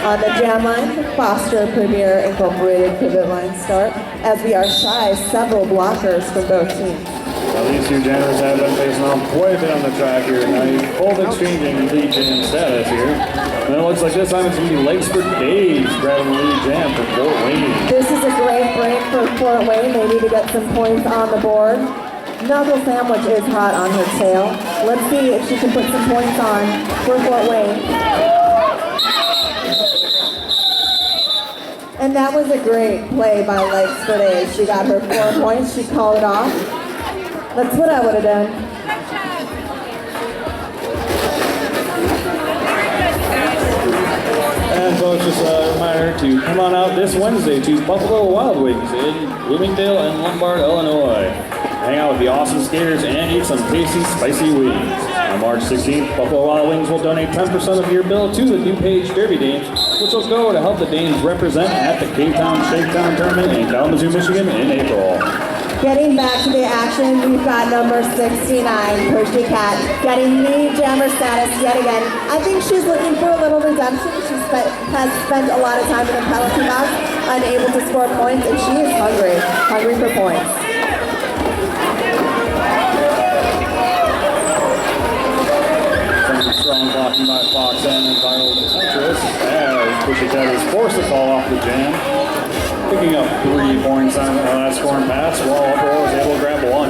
on the jam line. Foster Premier Incorporated pivot line start as we are shy several blockers from both teams. Now these two jammers have been facing off quite a bit on the track here tonight, both exchanging lead jam status here. And it looks like this time it's going to be legs for days grabbing the lead jam for Fort Wayne. This is a great break for Fort Wayne. They need to get some points on the board. Knuckle Sandwich is hot on her tail. Let's see if she can put some points on for Fort Wayne. And that was a great play by Legs for Days. She got her 4 points. She called it off. That's what I would have done. And folks, just a reminder to come on out this Wednesday to Buffalo Wild Wings in Bloomingdale and Lombard, Illinois. Hang out with the awesome skaters and eat some tasty, spicy wings. On March 16th, Buffalo Wild Wings will donate 10% of your bill to the Dupage Derby Dames, which will go to help the Dames represent at the Cape Town Shakedown Tournament in Kalamazoo, Michigan in April. Getting back to the action, we've got number 69, Pushy Cat, getting lead jammer status yet again. I think she's looking for a little redemption. She has spent a lot of time in the penalty box, unable to score points, and she is hungry for points. Strong blocking by Foxanne and Viral Centrist as Pushy Cat is forced to fall off the jam. Picking up 3 points on the last scoring pass, while Upper was able to grab 1.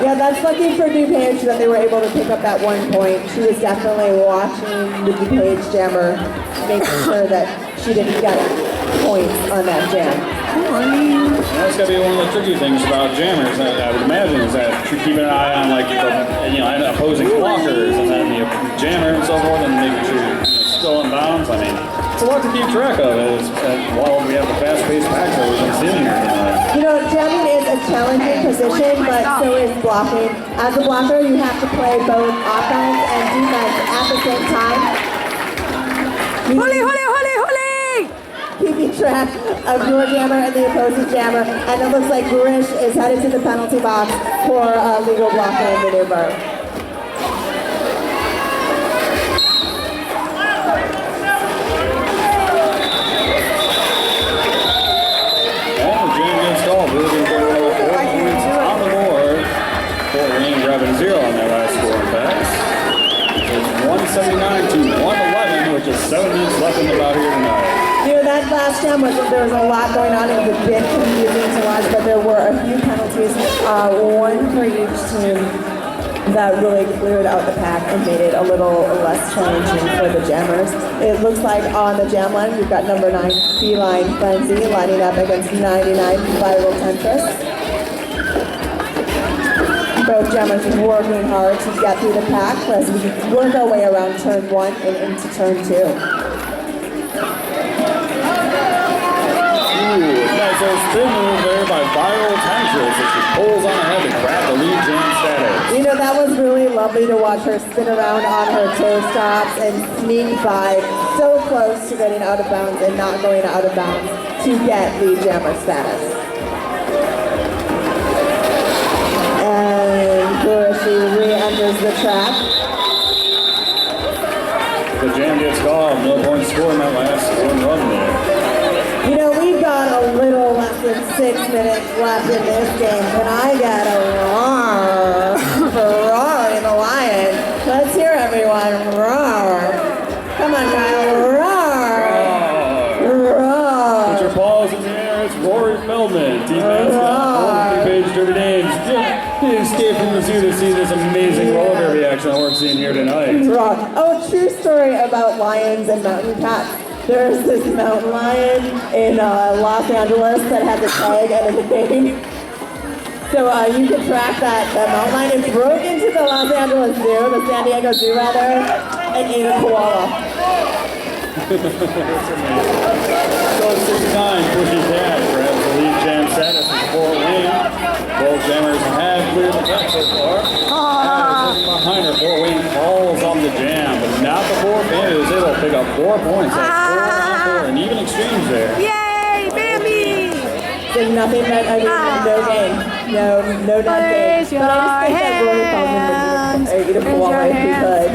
Yeah, that's lucky for Dupage that they were able to pick up that 1 point. She was definitely watching the Dupage jammer, making sure that she didn't get points on that jam. And that's got to be one of the tricky things about jammers, I would imagine, is that you keep an eye on like the opposing blockers and then the jammer and so forth, and making sure you're still in bounds. I mean, it's a lot to keep track of while we have the fast-paced packs that we've been seeing here tonight. You know, jamming is a challenging position, but so is blocking. As a blocker, you have to play both offense and defense at the same time. Holy, holy, holy, holy! Keep each track of your jammer and the opposing jammer, and it looks like Grish is headed to the penalty box for a legal blockade maneuver. And the jam gets called. We're going to go 4 points on the board. Fort Wayne grabbing 0 on their last scoring pass. It's 179 to 111, with just 7 minutes left in the bout here tonight. You know, that last jam there was a lot going on. It was a bit confusing to watch, but there were a few penalties, one for each team, that really cleared out the pack and made it a little less challenging for the jammers. It looks like on the jam line, we've got number 9, Feline Frenzy, lining up against 99, Viral Temptress. Both jammers working hard to get through the pack as we work our way around turn 1 and into turn 2. Nice little spin move there by Viral Temptress as she pulls on ahead to grab the lead jam status. You know, that was really lovely to watch her spin around on her toe stops and sneak by so close to getting out of bounds and not going out of bounds to get lead jammer status. And Gurashi re-enters the track. The jam gets called. No points scored in that last one run there. You know, we've got a little less than 6 minutes left in this game, and I got a roar for Rory the Lion. Let's hear everyone roar. Come on, Kyle, roar. Roar. Put your paws in the air. It's Rory Feldman. Team mascot, Dupage Derby Dames. He escaped from the zoo to see this amazing roller derby action that we're seeing here tonight. Roar. Oh, true story about lions and mountain cats. There's this mountain lion in Los Angeles that has a tag and a name. So you can track that mountain lion. It broke into the Los Angeles Zoo, the San Diego Zoo rather, and ate a koala. So 69, Pushy Cat grabs the lead jam status with Fort Wayne. Both jammers have cleared the pack so far. Behind her, Fort Wayne falls on the jam, but not before Bambi was able to pick up 4 points. That's 4-on-4, an even exchange there. Yay, Bambi! So nothing that, I mean, no game. No done game. But I just think that Rory Feldman would eat a koala if he could.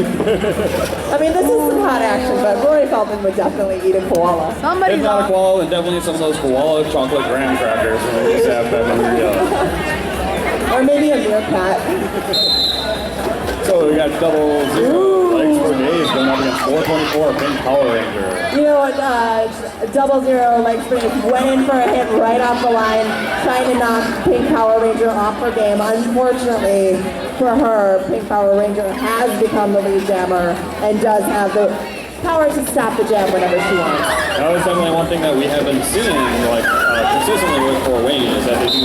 I mean, this is some hot action, but Rory Feldman would definitely eat a koala. Somebody's If not a on. koala, then definitely some of those koala chocolate graham crackers when they used to have back when we were young. Or maybe a meerkat. So we got 0-0 legs for days going up against 424 Pink Power Ranger. You know what, 0-0 leg springs went in for a hit right off the line, trying to knock Pink Power Ranger off her game. Unfortunately for her, Pink Power Ranger has become the lead jammer and does have the power to stop the jam whenever she wants. That was definitely one thing that we have been seeing like consistently with Fort Wayne is that they do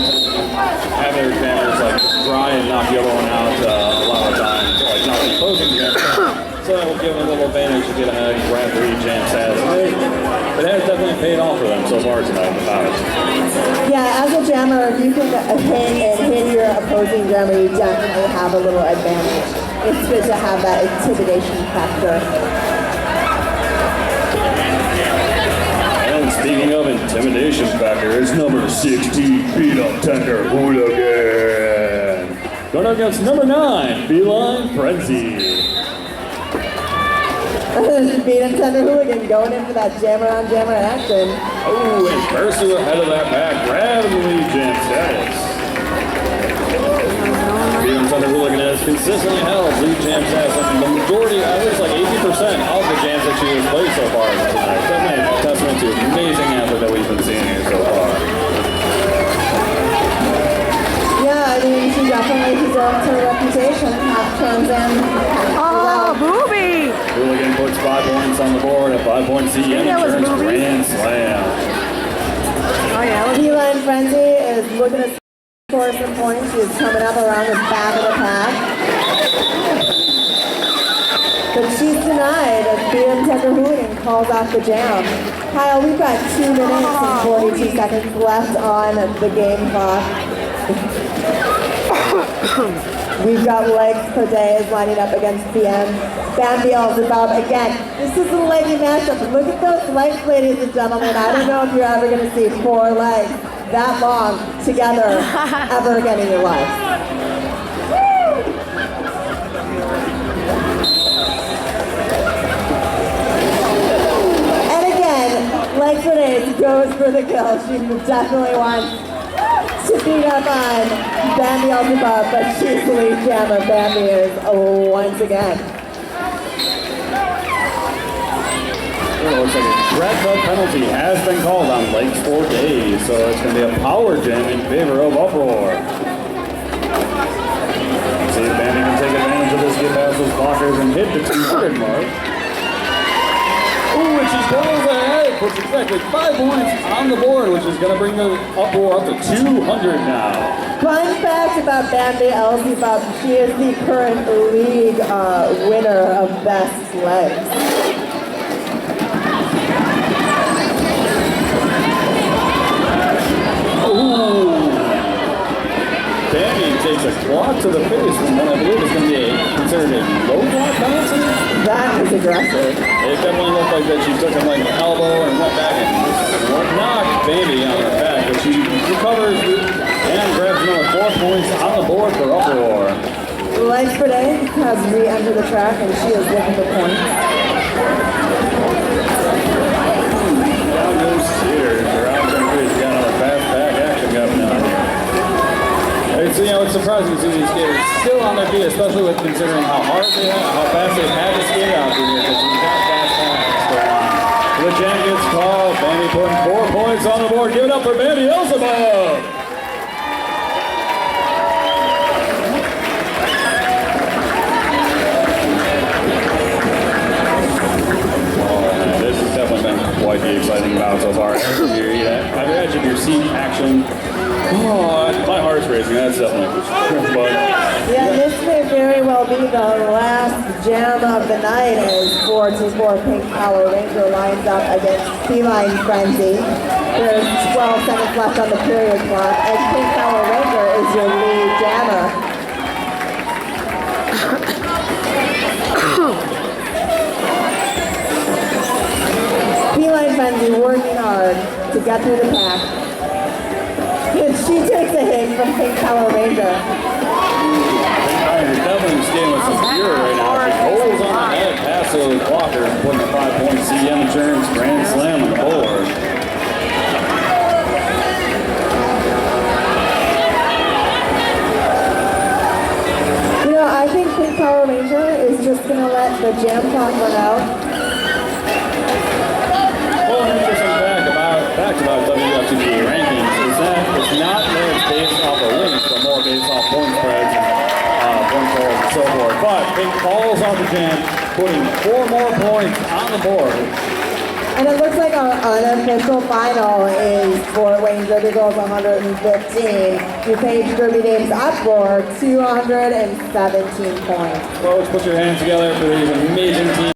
have their jammers like just try and knock the other one out a lot of times, like not the opposing jammer. So that will give them a little advantage to get ahead and grab the lead jam status. It has definitely paid off for them so far tonight in the bout. Yeah, as a jammer, if you can hit your opposing jammer, you definitely have a little advantage. It's good to have that intimidation factor. And speaking of intimidation factor, it's number 16, Beat Up Tender Hooligan. Going up against number 9, Feline Frenzy. Beat and Tender Hooligan going in for that jammer on jammer action. Oh, and Percy ahead of that back, grabbing the lead jam status. Beat and Tender Hooligan has consistently held lead jam status on the majority, at least like 80% of the jams that she has played so far tonight. Definitely a testament to amazing effort that we've been seeing here so far. Yeah, I mean, she definitely deserves her reputation. Half Trans Am. Oh, Booby! Hooligan puts 5 points on the board, a 5-point CM that was insurance Booby. grand slam. Oh, yeah. Feline Frenzy is looking to score some points. She is coming up around the back of the pack. But she's denied as Beat and Tender Hooligan calls off the jam. Kyle, we've got 2 minutes and 42 seconds left on the game clock. We've got legs per day is lining up against Bambi Elzebub. Again, this is a leggy matchup. Look at those legs, ladies and gentlemen. I don't know if you're ever going to see 4 legs that long together ever again in your life. And again, legs per day goes for the kill. She definitely wants to beat up on Bambi Elzebub, but she's the lead jammer. Bambi is once again. It looks like a drag club penalty has been called on legs for days, so it's going to be a power jam in favor of Uproar. See if Bambi can take advantage of this, get past those blockers, and hit the 200 mark. Ooh, and she goes ahead, puts exactly 5 points on the board, which is going to bring the Uproar up to 200 now. Fun fact about Bambi Elzebub, she is the current league winner of best legs. Bambi takes a block to the face from what I believe is going to be considered a low block penalty. That is aggressive. It definitely looked like that she took him like an elbow and went back and knocked Bambi on her back, but she recovers and grabs another 4 points on the board for Uproar. Legs per day has re-entered the track and she is looking for points. Down goes Sears. Her option has got another fast back action coming on here. It's, it's surprising to see these skaters still on their feet, especially with considering how hard they have, how fast they've had to skate out through here, because we've got fast packs going on. The jam gets called. Bambi putting 4 points on the board. Give it up for Bambi Elzebub. This has definitely been quite the exciting bout so far. I've had your seat action. Oh, my heart's racing, that's definitely for sure. But, Yeah, this may very well be the last jam of the night as 4-4 Pink Power Ranger lines up against Feline Frenzy. There's 12 seconds left on the period clock, and Pink Power Ranger is your lead jammer. Feline Frenzy working hard to get through the pack. She takes a hit from Pink Power Ranger. Pink definitely skating with some fury right now. She holds on the head past those blockers, putting a 5-point CM Insurance Grand Slam on the board. I think Pink Power Ranger is just going to let the jam clock run out. Well, an interesting fact about WFTB rankings is that it's not that it's based off of wins, but more based off point spreads and point totals and so forth. But Pink falls on the jam, putting 4 more points on the board. And it looks like our unofficial final is Fort Wayne Derby Girls 115. Dupage Derby Dames Uproar 217 points. Folks, put your hands together for these amazing teams.